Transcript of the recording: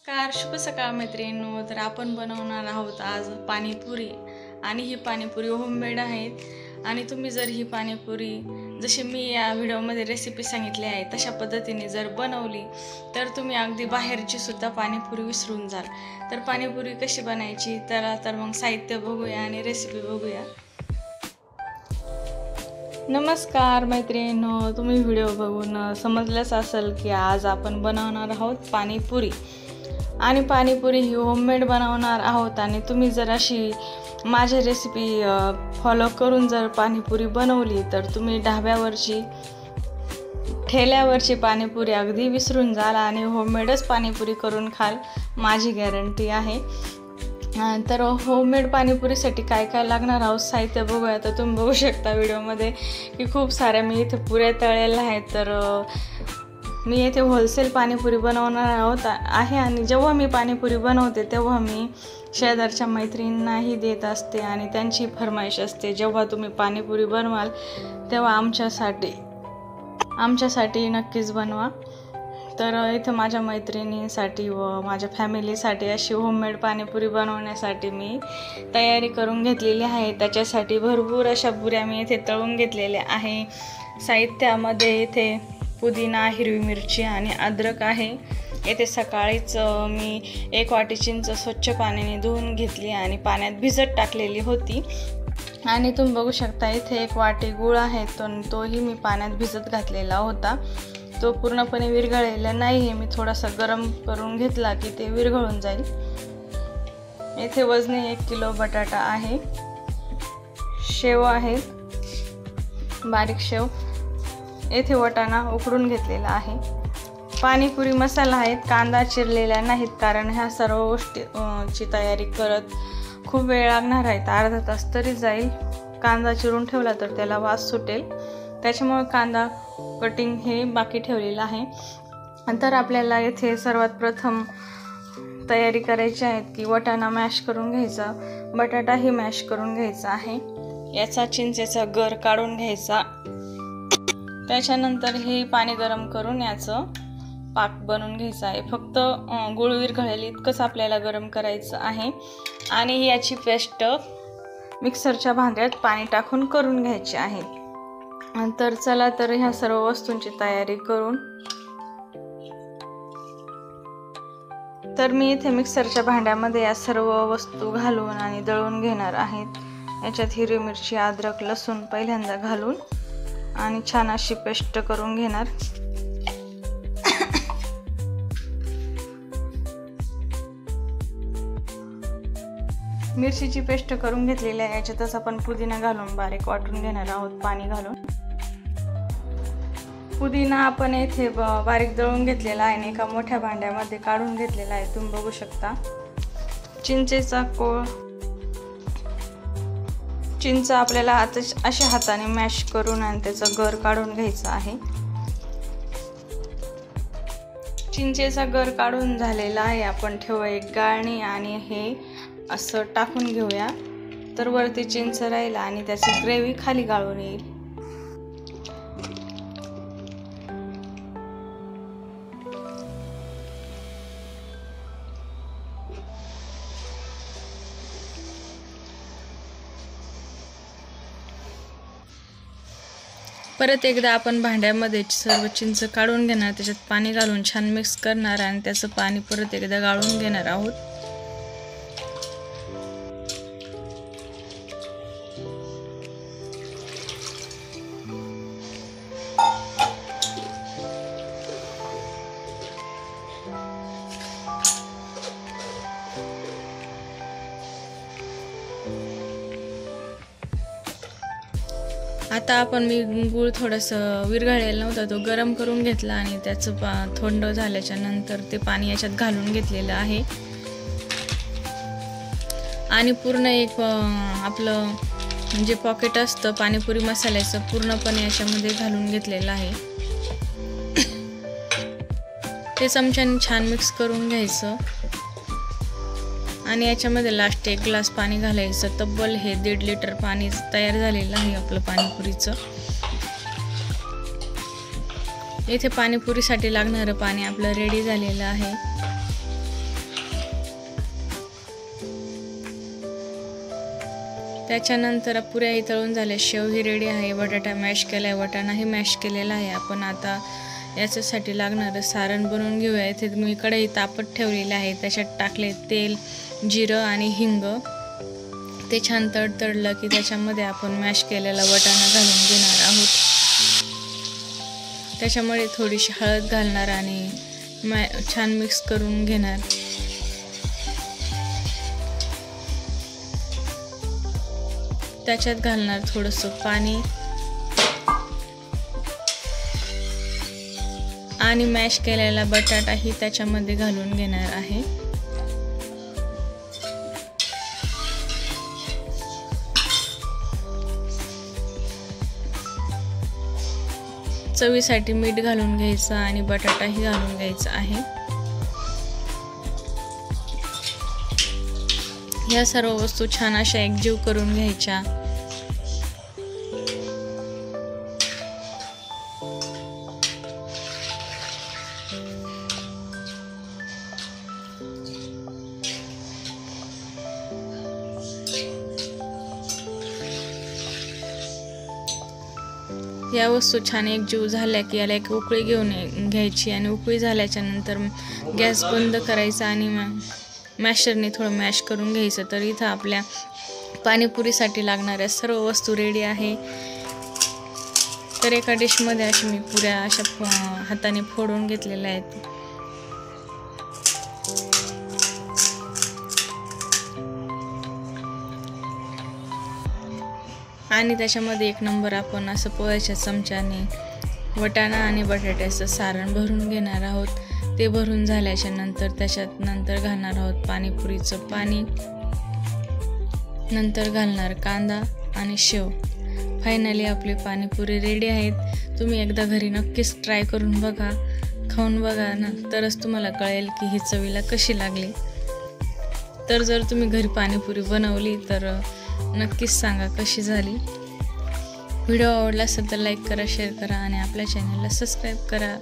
नमस्कार, शुभ सकाळ मैत्रिणींनो. तर आपण बनवणार आहोत आज पाणीपुरी आणि ही पाणीपुरी होममेड आहेत. आणि तुम्ही जर ही पाणीपुरी जशी मी या व्हिडिओमध्ये रेसिपी सांगितली आहे तशा पद्धतीने जर बनवली तर तुम्ही अगदी बाहेरची सुद्धा पाणीपुरी विसरून जाल. तर पाणीपुरी कशी बनायची तर मग साहित्य बघूया आणि रेसिपी बघूया. नमस्कार मैत्रिणींनो, तुम्ही व्हिडिओ बघून समजलंच असेल की आज आपण बनवणार आहोत पाणीपुरी. आणि पाणीपुरी ही होममेड बनवणार आहोत. आणि तुम्ही जर अशी माझी रेसिपी फॉलो करून जर पाणीपुरी बनवली तर तुम्ही ढाब्यावरची ठेल्यावरची पाणीपुरी अगदी विसरून जाल आणि होममेडच पाणीपुरी करून खाल, माझी गॅरंटी आहे. तर होममेड पाणीपुरीसाठी काय काय लागणार आहोत साहित्य बघूया. तर तुम्ही बघू शकता व्हिडिओमध्ये की खूप साऱ्या मी इथे पुऱ्या तळलेल्या आहेत. तर मी येथे होलसेल पाणीपुरी बनवणार आहोत आहे. आणि जेव्हा मी पाणीपुरी बनवते तेव्हा मी शेजारच्या मैत्रिणींनाही देत असते आणि त्यांची फरमाईश असते, जेव्हा तुम्ही पाणीपुरी बनवाल तेव्हा आमच्यासाठी नक्कीच बनवा. तर इथं माझ्या मैत्रिणींसाठी व माझ्या फॅमिलीसाठी अशी होममेड पाणीपुरी बनवण्यासाठी मी तयारी करून घेतलेली आहे. त्याच्यासाठी भरपूर अशा पुऱ्या मी इथे तळून घेतलेल्या आहे. साहित्यामध्ये इथे पुदिना, हिरवी मिरची आणि अद्रक आहे. येथे सकाळीच मी 1 वाटी चिंच स्वच्छ पाण्याने धुवून घेतली आणि पाण्यात भिजत टाकलेली होती. आणि तुम्ही बघू शकता इथे 1 वाटी गूळ आहे, तोही मी पाण्यात भिजत घातलेला होता. तो पूर्णपणे विरघळलेला नाही, मी थोडासा गरम करून घेतला की ते विरघळून जाईल. येथे वजनी 1 किलो बटाटा आहे. शेव आहे, बारीक शेव. येथे वाटाणा उकडून घेतलेला आहे. पाणीपुरी मसाला आहेत, कांदा चिरलेला नाहीत कारण ह्या सर्व गोष्टीची तयारी करत खूप वेळ लागणार आहे. अर्धा तास तरी जाईल. कांदा चिरून ठेवला तर त्याला वास सुटेल, त्याच्यामुळे कांदा कटिंग हे बाकी ठेवलेलं आहे. नंतर आपल्याला येथे सर्वात प्रथम तयारी करायची आहे की वाटाणा मॅश करून घ्यायचा, बटाटाही मॅश करून घ्यायचा आहे. याचा चिंचेचा गर काढून घ्यायचा. त्याच्यानंतर हे पाणी गरम करून याचं पाक बनवून घ्यायचा आहे. फक्त गूळ विरघळेल इतकंच आपल्याला गरम करायचं आहे. आणि याची पेस्ट मिक्सरच्या भांड्यात पाणी टाकून करून घ्यायची आहे. नंतर चला तर ह्या सर्व वस्तूंची तयारी करून. तर मी इथे मिक्सरच्या भांड्यामध्ये या सर्व वस्तू घालून आणि दळून घेणार आहेत. याच्यात हिरवी मिरची, अद्रक, लसूण पहिल्यांदा घालून आणि छान अशी पेस्ट करून घेणार. मिरचीची पेस्ट करून घेतलेली आहे. याच्यातच आपण पुदिना घालून बारीक वाटून घेणार आहोत पाणी घालून. पुदिना आपण येथे बारीक दळून घेतलेला आहे आणि एका मोठ्या भांड्यामध्ये काढून घेतलेला आहे. तुम्ही बघू शकता. चिंचेचा कोळ, चिंच आपल्याला अशा हाताने मॅश करून आणि त्याचा गर काढून घ्यायचा आहे. चिंचेचा गर काढून झालेला आहे. आपण ठेवूया एक गाळणी आणि हे असं टाकून घेऊया तर वरती चिंच राहील आणि त्याची ग्रेव्ही खाली गाळून येईल. परत एकदा आपण भांड्यामध्ये सर्व चिंच काढून घेणार, त्याच्यात पाणी घालून छान मिक्स करणार आणि त्याचं पाणी परत एकदा गाळून घेणार आहोत. आता आपण गूळ थोडंसं विरघळलेलं नव्हतं, तो गरम करून घेतला आणि त्याचं थंड झाल्याच्या नंतर ते पाणी याच्यात घालून घेतलेलं आहे. आणि पूर्ण एक आपलं जे पॉकेट असतं पाणीपुरी मसाल्याचं पूर्णपणे याच्यामध्ये घालून घेतलेलं आहे. ते चमच्याने छान मिक्स करून घ्यायचं आणि याच्यामध्ये लास्ट 1 ग्लास पाणी घालायचं. तब्बल हे 1.5 लिटर पाणी तयार झालेलं आहे आपलं पाणीपुरीचं. इथे पाणीपुरीसाठी लागणारं पाणी आपलं रेडी झालेलं आहे. त्याच्यानंतर पुऱ्याही तळून झाल्या, शेवही रेडी आहे, बटाटा मॅश केला आहे, वाटाणाही मॅश केलेला आहे. आपण आता याच्यासाठी लागणारं सारण बनवून घेऊया. इथे मी कढई तापत ठेवलेली आहे, त्याच्यात टाकले तेल, जिरं आणि हिंग. ते छान तडतडलं की त्याच्यामध्ये आपण मॅश केलेला वाटाणा घालून घेणार आहोत. त्याच्यामध्ये थोडीशी हळद घालणार आणि छान मिक्स करून घेणार. त्याच्यात घालणार थोडंसं पाणी आणि मॅश केलेला बटाटाही त्याच्यामध्ये घालून घेणार आहे. चवीसाठी मीठ घालून घ्यायचं आणि बटाटाही घालून घ्यायचा आहे. या सर्व वस्तू छान अशा एकजीव करून घ्यायच्या. या वस्तू छान एकजीव झाल्या की याला एक उकळी घेऊन घ्यायची आणि उकळी झाल्याच्या नंतर गॅस बंद करायचा आणि मॅशरने थोडं मॅश करून घ्यायचं. तर इथं आपल्या पाणीपुरीसाठी लागणाऱ्या सर्व वस्तू रेडी आहे. तर एका डिशमध्ये अशी मी पुऱ्या अशा हाताने फोडून घेतलेल्या आहेत. आणि त्याच्यामध्ये एक नंबर आपण असं पोळ्याच्या चमच्याने वाटाणा आणि बटाट्याचं सारण भरून घेणार आहोत. ते भरून झाल्याच्या नंतर त्याच्यात नंतर घालणार आहोत पाणीपुरीचं पाणी, नंतर घालणार कांदा आणि शेव. फायनली आपली पाणीपुरी रेडी आहेत. तुम्ही एकदा घरी नक्कीच ट्राय करून बघा, खाऊन बघा ना, तरच तुम्हाला कळेल की ही चवीला कशी लागली. तर जर तुम्ही घरी पाणीपुरी बनवली तर नक्कीच सांगा कशी झाली. व्हिडिओ आवडला असेल तर लाईक करा, शेअर करा आणि आपल्या चॅनलला सबस्क्राईब करा.